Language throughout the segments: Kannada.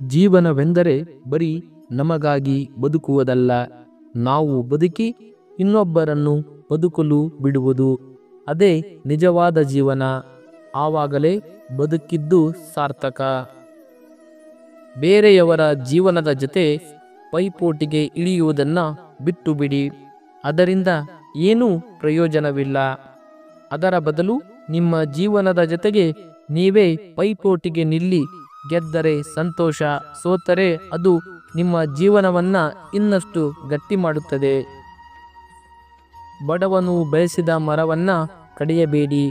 ಜೀವನವೆಂದರೆ ಬರೀ ನಮಗಾಗಿ ಬದುಕುವುದಲ್ಲ, ನಾವು ಬದುಕಿ ಇನ್ನೊಬ್ಬರನ್ನು ಬದುಕಲು ಬಿಡುವುದು. ಅದೇ ನಿಜವಾದ ಜೀವನ. ಆವಾಗಲೇ ಬದುಕಿದ್ದು ಸಾರ್ಥಕ. ಬೇರೆಯವರ ಜೀವನದ ಜೊತೆ ಪೈಪೋಟಿಗೆ ಇಳಿಯುವುದನ್ನು ಬಿಟ್ಟು ಬಿಡಿ. ಅದರಿಂದ ಏನೂ ಪ್ರಯೋಜನವಿಲ್ಲ. ಅದರ ಬದಲು ನಿಮ್ಮ ಜೀವನದ ಜೊತೆಗೆ ನೀವೇ ಪೈಪೋಟಿಗೆ ನಿಲ್ಲಿ. ಗೆದ್ದರೆ ಸಂತೋಷ, ಸೋತರೆ ಅದು ನಿಮ್ಮ ಜೀವನವನ್ನ ಇನ್ನಷ್ಟು ಗಟ್ಟಿ ಮಾಡುತ್ತದೆ. ಬಡವನು ಬೆಳೆಸಿದ ಮರವನ್ನ ಕಡಿಯಬೇಡಿ.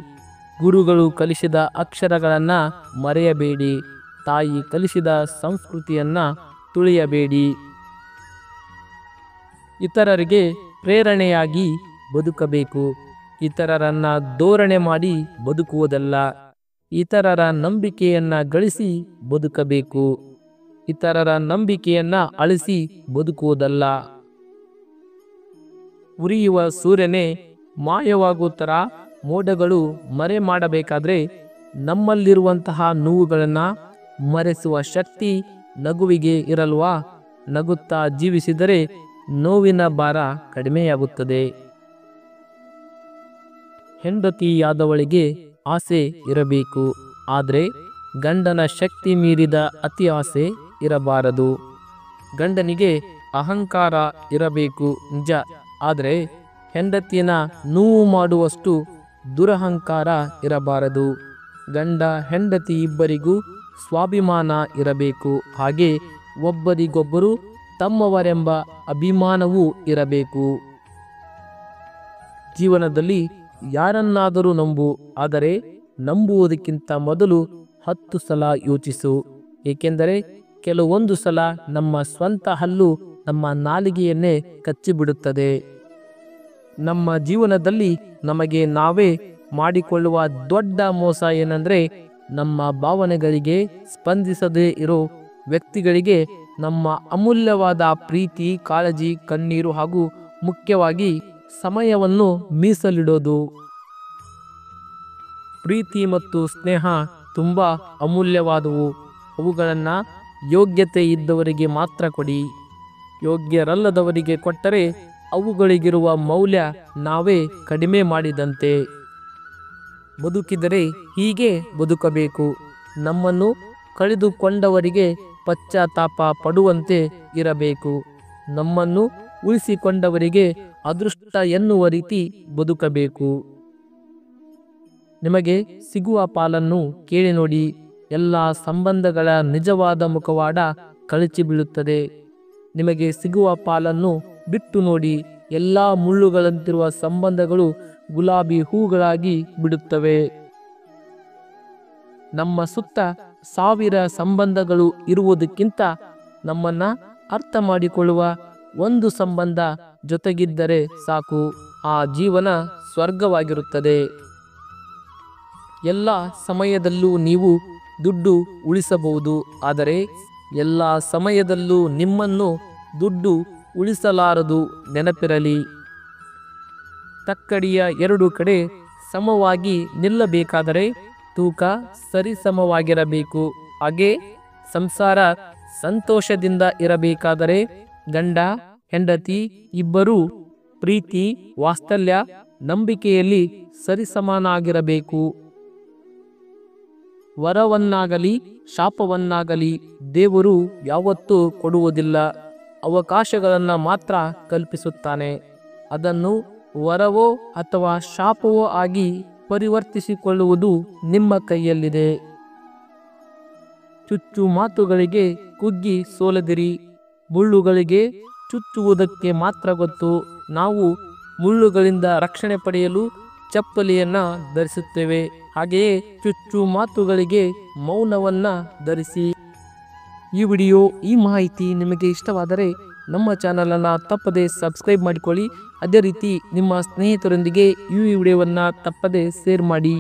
ಗುರುಗಳು ಕಲಿಸಿದ ಅಕ್ಷರಗಳನ್ನ ಮರೆಯಬೇಡಿ. ತಾಯಿ ಕಲಿಸಿದ ಸಂಸ್ಕೃತಿಯನ್ನ ತುಳಿಯಬೇಡಿ. ಇತರರಿಗೆ ಪ್ರೇರಣೆಯಾಗಿ ಬದುಕಬೇಕು. ಇತರರನ್ನ ಧೋರಣೆ ಮಾಡಿ ಬದುಕುವುದಲ್ಲ. ಇತರರ ನಂಬಿಕೆಯನ್ನ ಗಳಿಸಿ ಬದುಕಬೇಕು. ಇತರರ ನಂಬಿಕೆಯನ್ನ ಅಳಿಸಿ ಬದುಕುವುದಲ್ಲ. ಉರಿಯುವ ಸೂರ್ಯನೇ ಮಾಯವಾಗುತ್ತರ ಮೋಡಗಳು ಮರೆ ಮಾಡಬೇಕಾದ್ರೆ ನಮ್ಮಲ್ಲಿರುವಂತಹ ನೋವುಗಳನ್ನ ಮರೆಸುವ ಶಕ್ತಿ ನಗುವಿಗೆ ಇರಲ್ವಾ? ನಗುತ್ತಾ ಜೀವಿಸಿದರೆ ನೋವಿನ ಭಾರ ಕಡಿಮೆಯಾಗುತ್ತದೆ. ಹೆಂಡತಿಯಾದವಳಿಗೆ ಆಸೆ ಇರಬೇಕು, ಆದರೆ ಗಂಡನ ಶಕ್ತಿ ಮೀರಿದ ಅತಿ ಆಸೆ ಇರಬಾರದು. ಗಂಡನಿಗೆ ಅಹಂಕಾರ ಇರಬೇಕು ನಿಜ, ಆದರೆ ಹೆಂಡತಿಯನ್ನ ನೋವು ಮಾಡುವಷ್ಟು ದುರಹಂಕಾರ ಇರಬಾರದು. ಗಂಡ ಹೆಂಡತಿ ಇಬ್ಬರಿಗೂ ಸ್ವಾಭಿಮಾನ ಇರಬೇಕು. ಹಾಗೆ ಒಬ್ಬರಿಗೊಬ್ಬರು ತಮ್ಮವರೆಂಬ ಅಭಿಮಾನವೂ ಇರಬೇಕು. ಜೀವನದಲ್ಲಿ ಯಾರನ್ನಾದರೂ ನಂಬು, ಆದರೆ ನಂಬುವುದಕ್ಕಿಂತ ಮೊದಲು 10 ಸಲ ಯೋಚಿಸು. ಏಕೆಂದರೆ ಕೆಲವೊಂದು ಸಲ ನಮ್ಮ ಸ್ವಂತ ಹಲ್ಲು ನಮ್ಮ ನಾಲಿಗೆಯನ್ನೇ ಕಚ್ಚಿಬಿಡುತ್ತದೆ. ನಮ್ಮ ಜೀವನದಲ್ಲಿ ನಮಗೆ ನಾವೇ ಮಾಡಿಕೊಳ್ಳುವ ದೊಡ್ಡ ಮೋಸ ಏನಂದ್ರೆ, ನಮ್ಮ ಭಾವನೆಗಳಿಗೆ ಸ್ಪಂದಿಸದೇ ಇರೋ ವ್ಯಕ್ತಿಗಳಿಗೆ ನಮ್ಮ ಅಮೂಲ್ಯವಾದ ಪ್ರೀತಿ, ಕಾಳಜಿ, ಕಣ್ಣೀರು ಹಾಗೂ ಮುಖ್ಯವಾಗಿ ಸಮಯವನ್ನು ಮೀಸಲಿಡೋದು. ಪ್ರೀತಿ ಮತ್ತು ಸ್ನೇಹ ತುಂಬ ಅಮೂಲ್ಯವಾದವು. ಅವುಗಳನ್ನು ಯೋಗ್ಯತೆ ಇದ್ದವರಿಗೆ ಮಾತ್ರ ಕೊಡಿ. ಯೋಗ್ಯರಲ್ಲದವರಿಗೆ ಕೊಟ್ಟರೆ ಅವುಗಳಿಗಿರುವ ಮೌಲ್ಯ ನಾವೇ ಕಡಿಮೆ ಮಾಡಿದಂತೆ. ಬದುಕಿದರೆ ಹೀಗೆ ಬದುಕಬೇಕು. ನಮ್ಮನ್ನು ಕಳೆದುಕೊಂಡವರಿಗೆ ಪಶ್ಚಾತ್ತಾಪ ಪಡುವಂತೆ ಇರಬೇಕು. ನಮ್ಮನ್ನು ಉಳಿಸಿಕೊಂಡವರಿಗೆ ಅದೃಷ್ಟ ಎನ್ನುವ ರೀತಿ ಬದುಕಬೇಕು. ನಿಮಗೆ ಸಿಗುವ ಪಾಲನ್ನು ಕೇಳಿ ನೋಡಿ. ಎಲ್ಲ ಸಂಬಂಧಗಳ ನಿಜವಾದ ಮುಖವಾಡ ಕಳಚಿ ಬೀಳುತ್ತದೆ. ನಿಮಗೆ ಸಿಗುವ ಪಾಲನ್ನು ಬಿಟ್ಟು ನೋಡಿ. ಎಲ್ಲ ಮುಳ್ಳುಗಳಂತಿರುವ ಸಂಬಂಧಗಳು ಗುಲಾಬಿ ಹೂಗಳಾಗಿ ಬಿಡುತ್ತವೆ. ನಮ್ಮ ಸುತ್ತ 1000 ಸಂಬಂಧಗಳು ಇರುವುದಕ್ಕಿಂತ ನಮ್ಮನ್ನ ಅರ್ಥ ಮಾಡಿಕೊಳ್ಳುವ ಒಂದು ಸಂಬಂಧ ಜೊತೆಗಿದ್ದರೆ ಸಾಕು. ಆ ಜೀವನ ಸ್ವರ್ಗವಾಗಿರುತ್ತದೆ. ಎಲ್ಲ ಸಮಯದಲ್ಲೂ ನೀವು ದುಡ್ಡು ಉಳಿಸಬಹುದು, ಆದರೆ ಎಲ್ಲ ಸಮಯದಲ್ಲೂ ನಿಮ್ಮನ್ನು ದುಡ್ಡು ಉಳಿಸಲಾರದು, ನೆನಪಿರಲಿ. ತಕ್ಕಡಿಯ 2 ಕಡೆ ಸಮವಾಗಿ ನಿಲ್ಲಬೇಕಾದರೆ ತೂಕ ಸರಿಸಮವಾಗಿರಬೇಕು. ಹಾಗೆ ಸಂಸಾರ ಸಂತೋಷದಿಂದ ಇರಬೇಕಾದರೆ ಗಂಡ ಹೆಂಡತಿ ಇಬ್ಬರೂ ಪ್ರೀತಿ, ವಾತ್ಸಲ್ಯ, ನಂಬಿಕೆಯಲ್ಲಿ ಸರಿಸಮನಾಗಿರಬೇಕು. ವರವನ್ನಾಗಲಿ ಶಾಪವನ್ನಾಗಲಿ ದೇವರು ಯಾವತ್ತೂ ಕೊಡುವುದಿಲ್ಲ. ಅವಕಾಶಗಳನ್ನು ಮಾತ್ರ ಕಲ್ಪಿಸುತ್ತಾನೆ. ಅದನ್ನು ವರವೋ ಅಥವಾ ಶಾಪವೋ ಆಗಿ ಪರಿವರ್ತಿಸಿಕೊಳ್ಳುವುದು ನಿಮ್ಮ ಕೈಯಲ್ಲಿದೆ. ಚುಚ್ಚು ಮಾತುಗಳಿಗೆ ಕುಗ್ಗಿ ಸೋಲದಿರಿ. ಮುಳ್ಳುಗಳಿಗೆ ಚುಚ್ಚುವುದಕ್ಕೆ ಮಾತ್ರ ಗೊತ್ತು. ನಾವು ಮುಳ್ಳುಗಳಿಂದ ರಕ್ಷಣೆ ಪಡೆಯಲು ಚಪ್ಪಲಿಯನ್ನ ಧರಿಸುತ್ತೇವೆ. ಹಾಗೆಯೇ ಚುಚ್ಚು ಮಾತುಗಳಿಗೆ ಮೌನವನ್ನ ಧರಿಸಿ. ಈ ವಿಡಿಯೋ, ಈ ಮಾಹಿತಿ ನಿಮಗೆ ಇಷ್ಟವಾದರೆ ನಮ್ಮ ಚಾನಲನ್ನು ತಪ್ಪದೆ ಸಬ್ಸ್ಕ್ರೈಬ್ ಮಾಡಿಕೊಳ್ಳಿ. ಅದೇ ರೀತಿ ನಿಮ್ಮ ಸ್ನೇಹಿತರೊಂದಿಗೆ ಈ ವಿಡಿಯೋವನ್ನು ತಪ್ಪದೆ ಶೇರ್ ಮಾಡಿ.